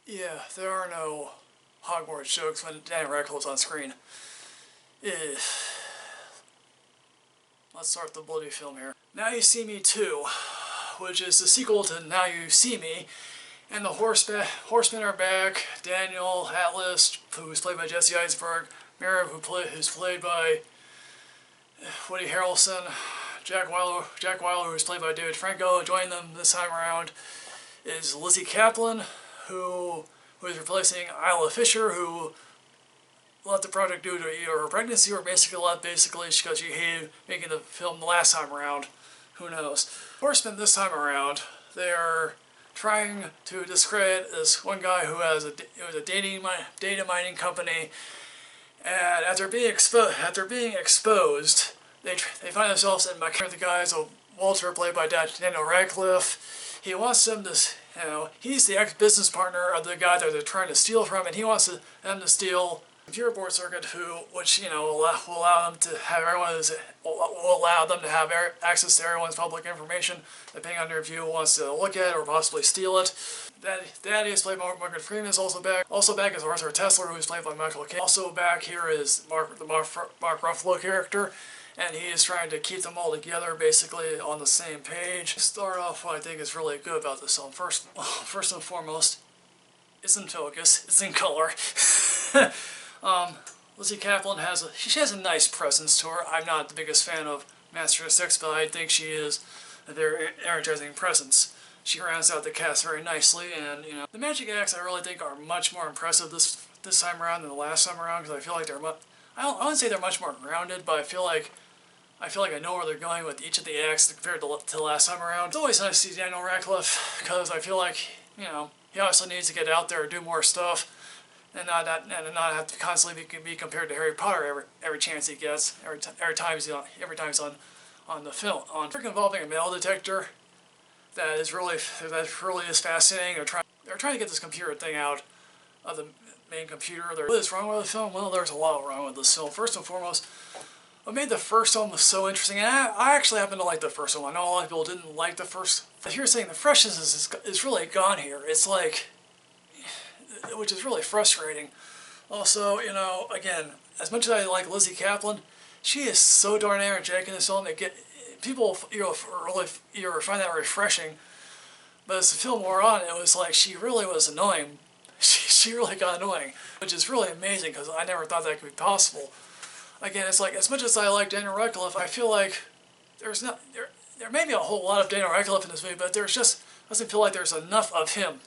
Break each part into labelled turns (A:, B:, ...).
A: Yeah, there are no Hogwarts jokes when Daniel Radcliffe's on screen. Eh. Let's start the bloody film here. Now You See Me 2, which is the sequel to Now You See Me, and the horsemen are back. Daniel Atlas, who's played by Jessie Eisenberg, Mira, who's played by Woody Harrelson, Jack Weiler, who's played by David Franco. Joining them this time around is Lizzie Caplan, who is replacing Isla Fisher, who left the project due to either her pregnancy or basically because she hated making the film the last time around. Who knows? Horsemen this time around, they're trying to discredit this one guy who has a data mining company, and after being exposed, they find themselves in my the guys of Walter, played by Daniel Radcliffe. He wants them to, he's the ex-business partner of the guy that they're trying to steal from, and he wants them to steal computer board circuit, which will allow them to have access to everyone's public information, depending on their view wants to look at or possibly steal it. Daddy is played by Morgan Freeman, is also back. Also back is Arthur Tesler, who is played by Michael Caine. Also back here is the Mark Ruffalo character, and he is trying to keep them all together, basically on the same page. To start off, what I think is really good about this film, first and foremost, it's in focus, it's in color. Lizzie Caplan has a nice presence to her. I'm not the biggest fan of Master of Sex, but I think she is a very energizing presence. She rounds out the cast very nicely, and the magic acts I really think are much more impressive this time around than the last time around, because I feel like they're I wouldn't say they're much more grounded, but I feel like I know where they're going with each of the acts compared to the last time around. It's always nice to see Daniel Radcliffe, because I feel like he also needs to get out there and do more stuff. And not have to constantly be compared to Harry Potter every chance he gets, every time he's on the film. On involving a metal detector, that really is fascinating. They're trying to get this computer thing out of the main computer. What is wrong with the film? Well, there's a lot wrong with this film. First and foremost, what made the first film so interesting, and I actually happen to like the first one. I know a lot of people didn't like the first. But here saying the freshness is really gone here. It's like, which is really frustrating. Also, again, as much as I like Lizzie Caplan, she is so darn energetic in this film. People really find that refreshing. But as the film wore on, it was like she really was annoying. She really got annoying, which is really amazing because I never thought that could be possible. Again, it's like, as much as I like Daniel Radcliffe, I feel like there may be a whole lot of Daniel Radcliffe in this movie, but doesn't feel like there's enough of him.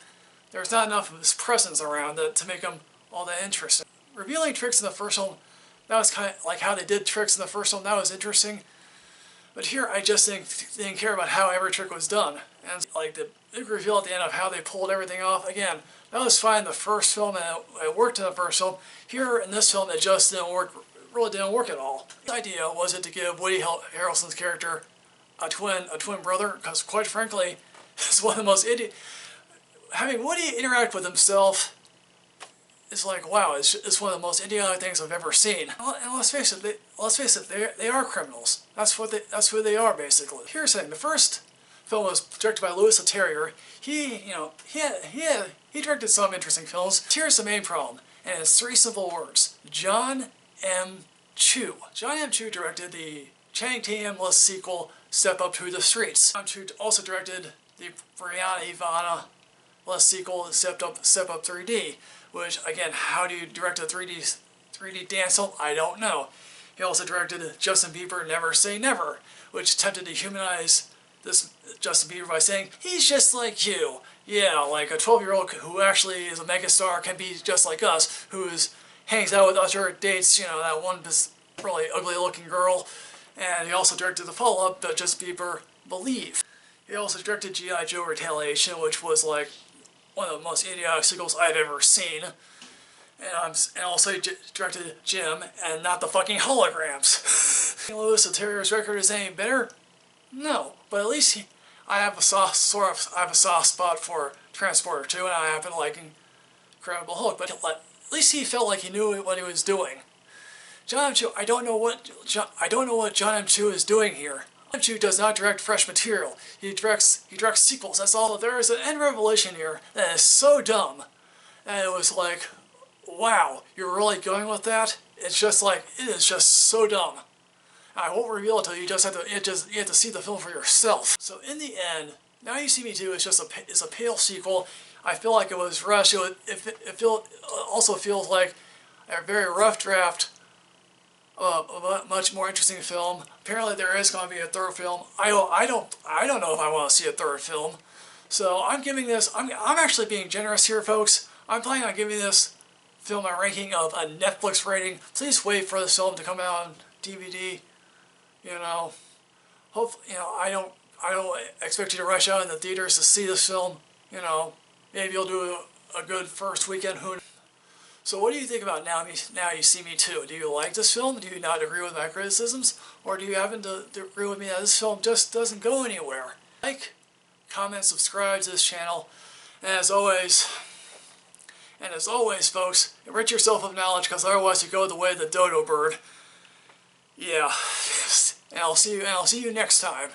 A: There's not enough of his presence around to make him all that interesting. Revealing tricks in the first film, that was kind of like how they did tricks in the first film, that was interesting. But here, I just didn't care about how every trick was done. And like the big reveal at the end of how they pulled everything off, again, that was fine in the first film, and it worked in the first film. Here, in this film, it just really didn't work at all. The idea was it to give Woody Harrelson's character a twin brother, because quite frankly, it's one of the most having Woody interact with himself is like, wow, it's one of the most idiotic things I've ever seen. And let's face it, they are criminals. That's who they are, basically. Here's the thing: the first film was directed by Louis Leterrier. He directed some interesting films. Here's the main problem, and it's three simple words: John M. Chu. John M. Chu directed the Channing Tatum-less sequel, Step Up to the Streets. John Chu also directed the Brianna Ivana sequel, Step Up 3D, which, again, how do you direct a 3D dance film? I don't know. He also directed Justin Bieber Never Say Never, which attempted to humanize this Justin Bieber by saying, he's just like you. Yeah, like a 12-year-old who actually is a megastar can be just like us, hangs out with us or dates, that one really ugly-looking girl. And he also directed the follow-up, the Justin Bieber Believe. He also directed G.I. Joe Retaliation, which was like one of the most idiotic sequels I've ever seen. And also directed Jim, and not the fucking holograms. Louis Leterrier's record is any better? No, but at least I have a soft spot for Transporter 2, and I have been liking Incredible Hulk. But at least he felt like he knew what he was doing. John M. Chu, I don't know what John M. Chu is doing here. John M. Chu does not direct fresh material. He directs sequels. That's all. There is an end revelation here that is so dumb and it was like, wow, you're really going with that? It's just like, it is just so dumb. I won't reveal it till you just have to, you have to see the film for yourself. So in the end, Now You See Me Too is just a pale sequel. I feel like it was rushed. Also feels like a very rough draft of a much more interesting film. Apparently there is going to be a third film. I don't know if I want to see a third film. So I'm giving this, I'm actually being generous here, folks. I'm planning on giving this film a ranking of a Netflix rating. Please wait for this film to come out on DVD. You know, hopefully, you know, I don't expect you to rush out in the theaters to see this film. You know, maybe you'll do a good first weekend. Who knows? So what do you think about Now You See Me Too? Do you like this film? Do you not agree with my criticisms? Or do you happen to agree with me that this film just doesn't go anywhere? Like, comment, subscribe to this channel. And as always, folks, enrich yourself with knowledge, because otherwise you go the way of the dodo bird. Yeah. And I'll see you next time.